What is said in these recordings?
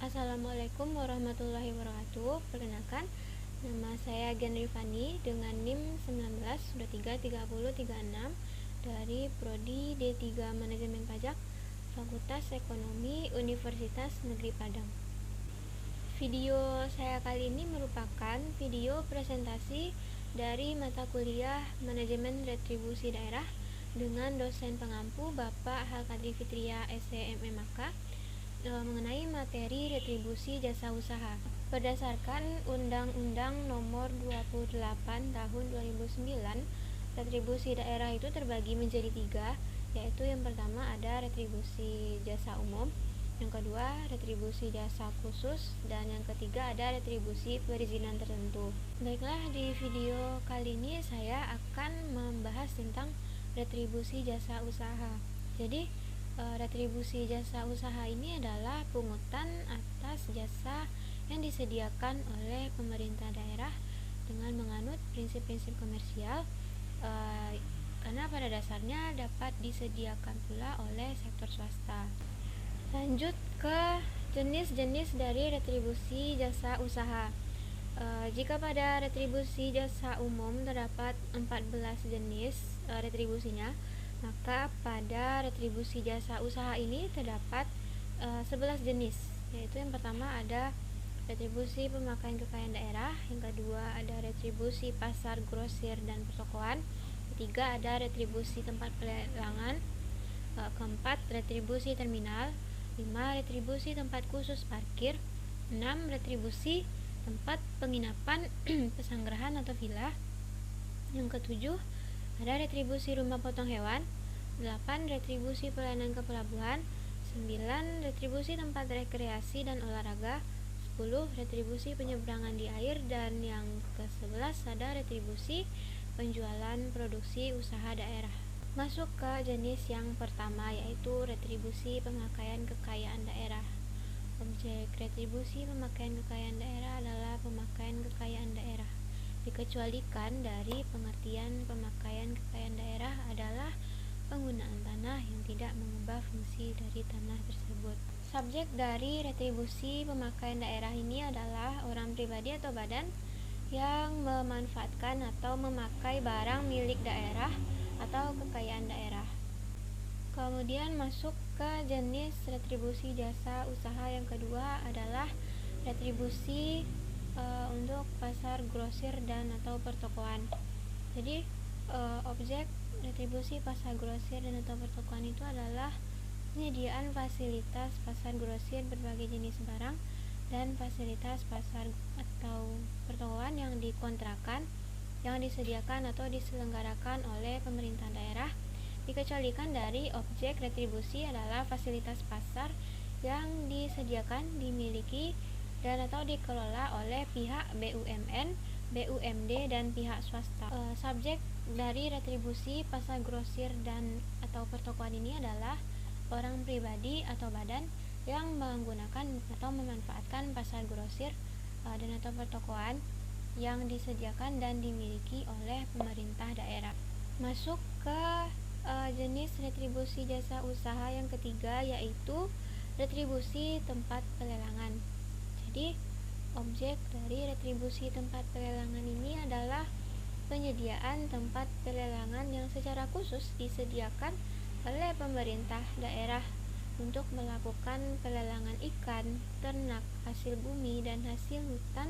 Assalamualaikum warahmatullahi wabarakatuh. Perkenalkan, nama saya Gen Rifani dengan NIM 19233036 dari Prodi D3 Manajemen Pajak, Fakultas Ekonomi Universitas Negeri Padang. Video saya kali ini merupakan video presentasi dari mata kuliah Manajemen Retribusi Daerah dengan dosen pengampu Bapak Halkadri Fitria SCMMAK mengenai materi retribusi jasa usaha. Berdasarkan Undang-Undang Nomor 28 Tahun 2009, retribusi daerah itu terbagi menjadi 3, yaitu yang pertama ada retribusi jasa umum, yang kedua retribusi jasa khusus, dan yang ketiga ada retribusi perizinan tertentu. Baiklah, di video kali ini saya akan membahas tentang retribusi jasa usaha. Jadi retribusi jasa usaha ini adalah pungutan atas jasa yang disediakan oleh pemerintah daerah dengan menganut prinsip-prinsip komersial, karena pada dasarnya dapat disediakan pula oleh sektor swasta. Lanjut ke jenis-jenis dari retribusi jasa usaha. Jika pada retribusi jasa umum terdapat 14 jenis retribusinya, maka pada retribusi jasa usaha ini terdapat 11 jenis, yaitu yang pertama ada retribusi pemakaian kekayaan daerah, yang kedua ada retribusi pasar grosir dan pertokoan, ketiga ada retribusi tempat pelelangan, keempat retribusi terminal, 5 retribusi tempat khusus parkir, 6 retribusi tempat penginapan pesanggerahan atau villa, yang ketujuh ada retribusi rumah potong hewan, 8 retribusi pelayanan ke pelabuhan, 9 retribusi tempat rekreasi dan olahraga, 10 retribusi penyeberangan di air, dan yang ke-11 ada retribusi penjualan produksi usaha daerah. Masuk ke jenis yang pertama, yaitu retribusi pemakaian kekayaan daerah. Objek retribusi pemakaian kekayaan daerah adalah pemakaian kekayaan daerah. Dikecualikan dari pengertian pemakaian kekayaan daerah adalah penggunaan tanah yang tidak mengubah fungsi dari tanah tersebut. Subjek dari retribusi pemakaian daerah ini adalah orang pribadi atau badan yang memanfaatkan atau memakai barang milik daerah atau kekayaan daerah. Kemudian masuk ke jenis retribusi jasa usaha yang kedua adalah retribusi untuk pasar grosir dan atau pertokoan. Jadi objek retribusi pasar grosir dan atau pertokoan itu adalah penyediaan fasilitas pasar grosir berbagai jenis barang dan fasilitas pasar atau pertokoan yang dikontrakan, yang disediakan atau diselenggarakan oleh pemerintah daerah. Dikecualikan dari objek retribusi adalah fasilitas pasar yang disediakan, dimiliki, dan atau dikelola oleh pihak BUMN, BUMD, dan pihak swasta. Subjek dari retribusi pasar grosir dan atau pertokoan ini adalah orang pribadi atau badan yang menggunakan atau memanfaatkan pasar grosir dan atau pertokoan yang disediakan dan dimiliki oleh pemerintah daerah. Masuk ke jenis retribusi jasa usaha yang ketiga, yaitu retribusi tempat pelelangan. Jadi objek dari retribusi tempat pelelangan ini adalah penyediaan tempat pelelangan yang secara khusus disediakan oleh pemerintah daerah untuk melakukan pelelangan ikan, ternak, hasil bumi, dan hasil hutan,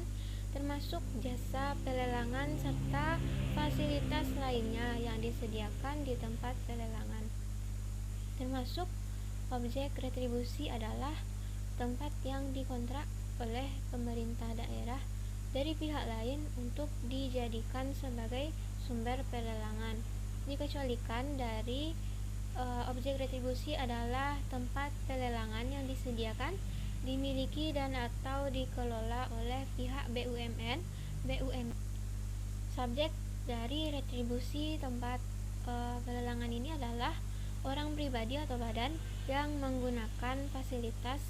termasuk jasa pelelangan serta fasilitas lainnya yang disediakan di tempat pelelangan. Termasuk objek retribusi adalah tempat yang dikontrak oleh pemerintah daerah dari pihak lain untuk dijadikan sebagai sumber pelelangan. Dikecualikan dari objek retribusi adalah tempat pelelangan yang disediakan, dimiliki, dan atau dikelola oleh pihak BUMN, BUM. Subjek dari retribusi tempat pelelangan ini adalah orang pribadi atau badan yang menggunakan fasilitas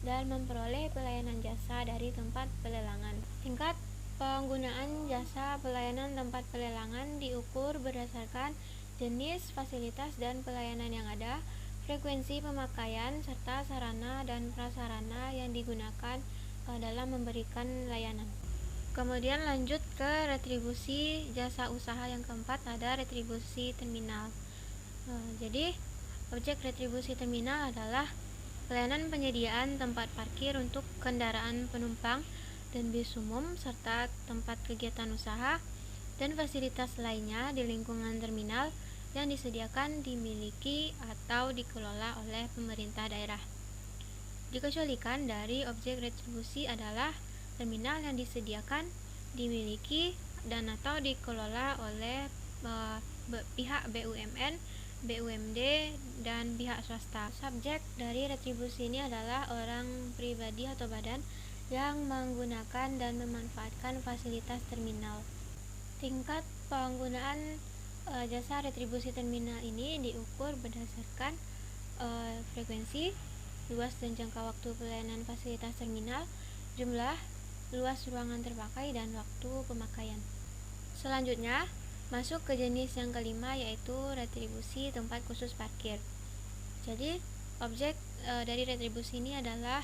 dan memperoleh pelayanan jasa dari tempat pelelangan. Tingkat penggunaan jasa pelayanan tempat pelelangan diukur berdasarkan jenis fasilitas dan pelayanan yang ada, frekuensi pemakaian, serta sarana dan prasarana yang digunakan dalam memberikan layanan. Kemudian lanjut ke retribusi jasa usaha yang keempat, ada retribusi terminal. Jadi objek retribusi terminal adalah pelayanan penyediaan tempat parkir untuk kendaraan penumpang dan bis umum serta tempat kegiatan usaha dan fasilitas lainnya di lingkungan terminal yang disediakan, dimiliki, atau dikelola oleh pemerintah daerah. Dikecualikan dari objek retribusi adalah terminal yang disediakan, dimiliki, dan atau dikelola oleh pihak BUMN, BUMD, dan pihak swasta. Subjek dari retribusi ini adalah orang pribadi atau badan yang menggunakan dan memanfaatkan fasilitas terminal. Tingkat penggunaan jasa retribusi terminal ini diukur berdasarkan frekuensi, luas dan jangka waktu pelayanan fasilitas terminal, jumlah, luas ruangan terpakai, dan waktu pemakaian. Selanjutnya, masuk ke jenis yang kelima, yaitu retribusi tempat khusus parkir. Jadi, objek dari retribusi ini adalah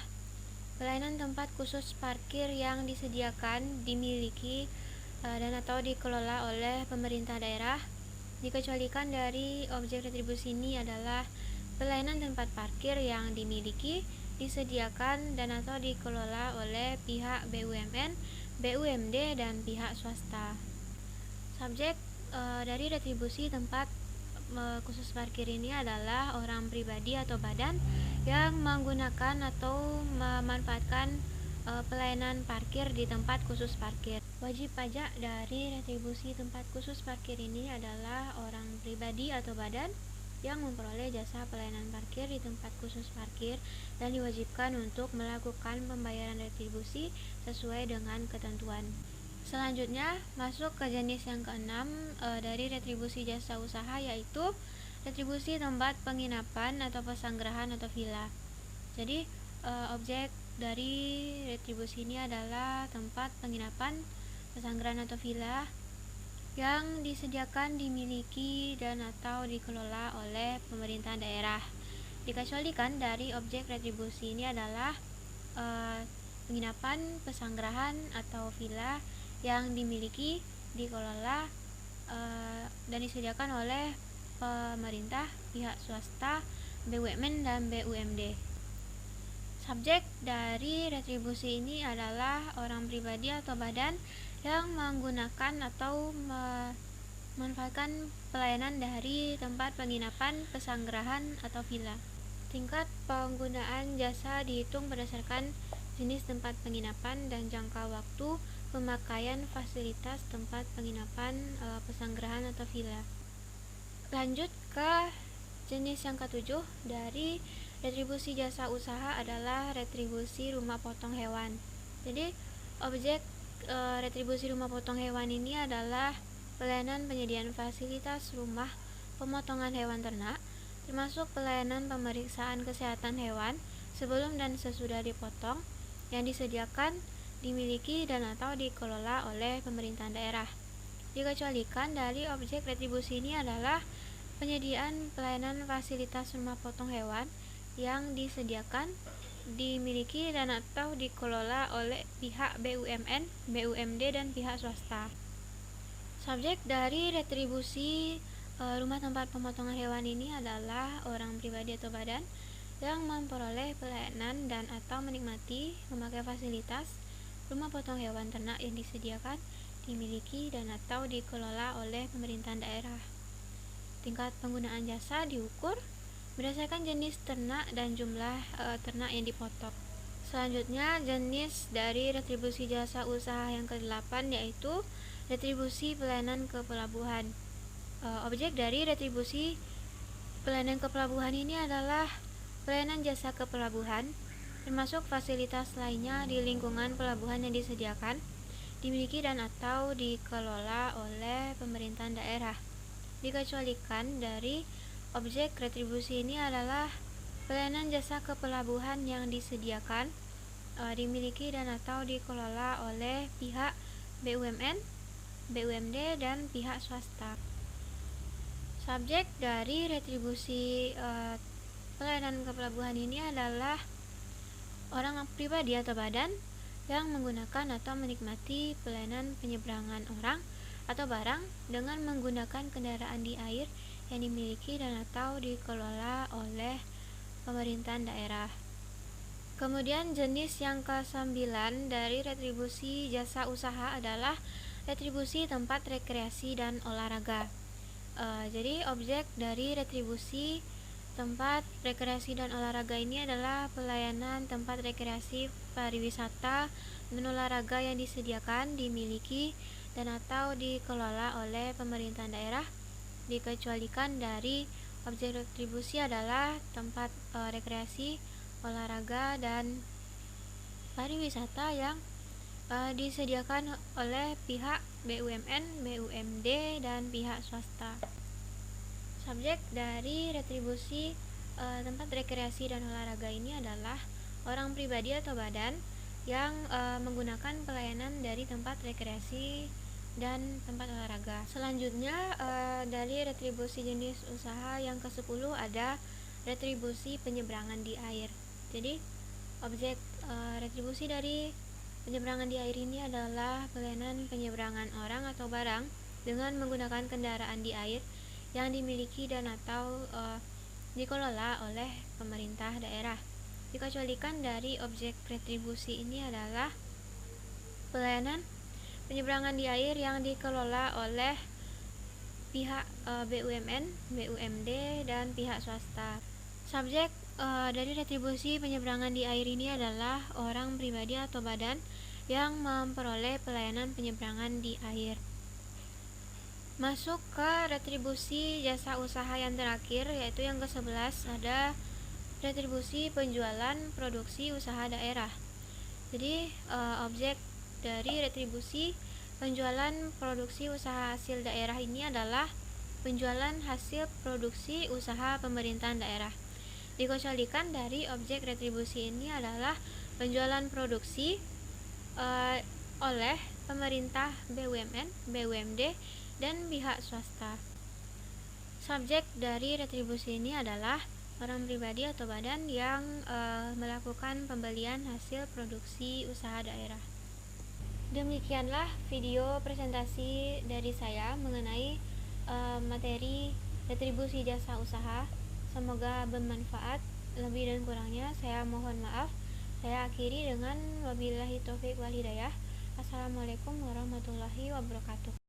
pelayanan tempat khusus parkir yang disediakan, dimiliki, dan atau dikelola oleh pemerintah daerah. Dikecualikan dari objek retribusi ini adalah pelayanan tempat parkir yang dimiliki, disediakan, dan atau dikelola oleh pihak BUMN, BUMD, dan pihak swasta. Subjek dari retribusi tempat khusus parkir ini adalah orang pribadi atau badan yang menggunakan atau memanfaatkan pelayanan parkir di tempat khusus parkir. Wajib pajak dari retribusi tempat khusus parkir ini adalah orang pribadi atau badan yang memperoleh jasa pelayanan parkir di tempat khusus parkir dan diwajibkan untuk melakukan pembayaran retribusi sesuai dengan ketentuan. Selanjutnya, masuk ke jenis yang keenam dari retribusi jasa usaha, yaitu retribusi tempat penginapan atau pesanggerahan atau villa. Jadi, objek dari retribusi ini adalah tempat penginapan, pesanggerahan atau villa yang disediakan, dimiliki, dan atau dikelola oleh pemerintah daerah. Dikecualikan dari objek retribusi ini adalah penginapan, pesanggerahan, atau villa yang dimiliki, dikelola, dan disediakan oleh pemerintah, pihak swasta, BUMN, dan BUMD. Subjek dari retribusi ini adalah orang pribadi atau badan yang menggunakan atau memanfaatkan pelayanan dari tempat penginapan, pesanggerahan, atau villa. Tingkat penggunaan jasa dihitung berdasarkan jenis tempat penginapan dan jangka waktu pemakaian fasilitas tempat penginapan, pesanggerahan, atau villa. Lanjut ke jenis yang ketujuh dari retribusi jasa usaha adalah retribusi rumah potong hewan. Jadi, objek retribusi rumah potong hewan ini adalah pelayanan penyediaan fasilitas rumah pemotongan hewan ternak, termasuk pelayanan pemeriksaan kesehatan hewan sebelum dan sesudah dipotong yang disediakan, dimiliki, dan atau dikelola oleh pemerintah daerah. Dikecualikan dari objek retribusi ini adalah penyediaan pelayanan fasilitas rumah potong hewan yang disediakan, dimiliki, dan atau dikelola oleh pihak BUMN, BUMD, dan pihak swasta. Subjek dari retribusi rumah tempat pemotongan hewan ini adalah orang pribadi atau badan yang memperoleh pelayanan dan atau menikmati memakai fasilitas rumah potong hewan ternak yang disediakan, dimiliki, dan atau dikelola oleh pemerintahan daerah. Tingkat penggunaan jasa diukur berdasarkan jenis ternak dan jumlah ternak yang dipotong. Selanjutnya, jenis dari retribusi jasa usaha yang ke-8 yaitu retribusi pelayanan ke pelabuhan. Objek dari retribusi pelayanan ke pelabuhan ini adalah pelayanan jasa ke pelabuhan, termasuk fasilitas lainnya di lingkungan pelabuhan yang disediakan, dimiliki, dan atau dikelola oleh pemerintahan daerah. Dikecualikan dari objek retribusi ini adalah pelayanan jasa ke pelabuhan yang disediakan, dimiliki, dan atau dikelola oleh pihak BUMN, BUMD, dan pihak swasta. Subjek dari retribusi pelayanan kepelabuhan ini adalah orang pribadi atau badan yang menggunakan atau menikmati pelayanan penyeberangan orang atau barang dengan menggunakan kendaraan di air yang dimiliki dan atau dikelola oleh pemerintahan daerah. Kemudian jenis yang ke-9 dari retribusi jasa usaha adalah retribusi tempat rekreasi dan olahraga. Jadi objek dari retribusi tempat rekreasi dan olahraga ini adalah pelayanan tempat rekreasi, pariwisata, dan olahraga yang disediakan, dimiliki, dan atau dikelola oleh pemerintahan daerah, dikecualikan dari objek retribusi adalah tempat rekreasi, olahraga, dan pariwisata yang disediakan oleh pihak BUMN, BUMD, dan pihak swasta. Subjek dari retribusi tempat rekreasi dan olahraga ini adalah orang pribadi atau badan yang menggunakan pelayanan dari tempat rekreasi dan tempat olahraga. Selanjutnya dari retribusi jenis usaha yang ke-10 ada retribusi penyeberangan di air. Jadi objek retribusi dari penyeberangan di air ini adalah pelayanan penyeberangan orang atau barang dengan menggunakan kendaraan di air yang dimiliki dan atau dikelola oleh pemerintah daerah. Dikecualikan dari objek retribusi ini adalah pelayanan penyeberangan di air yang dikelola oleh pihak BUMN, BUMD, dan pihak swasta. Subjek dari retribusi penyeberangan di air ini adalah orang pribadi atau badan yang memperoleh pelayanan penyeberangan di air. Masuk ke retribusi jasa usaha yang terakhir, yaitu yang ke-11 ada retribusi penjualan produksi usaha daerah. Jadi objek dari retribusi penjualan produksi usaha hasil daerah ini adalah penjualan hasil produksi usaha pemerintahan daerah. Dikecualikan dari objek retribusi ini adalah penjualan produksi oleh pemerintah BUMN, BUMD, dan pihak swasta. Subjek dari retribusi ini adalah orang pribadi atau badan yang melakukan pembelian hasil produksi usaha daerah. Demikianlah video presentasi dari saya mengenai materi retribusi jasa usaha. Semoga bermanfaat. Lebih dan kurangnya saya mohon maaf. Saya akhiri dengan wabillahi taufiq wal hidayah. Assalamualaikum warahmatullahi wabarakatuh.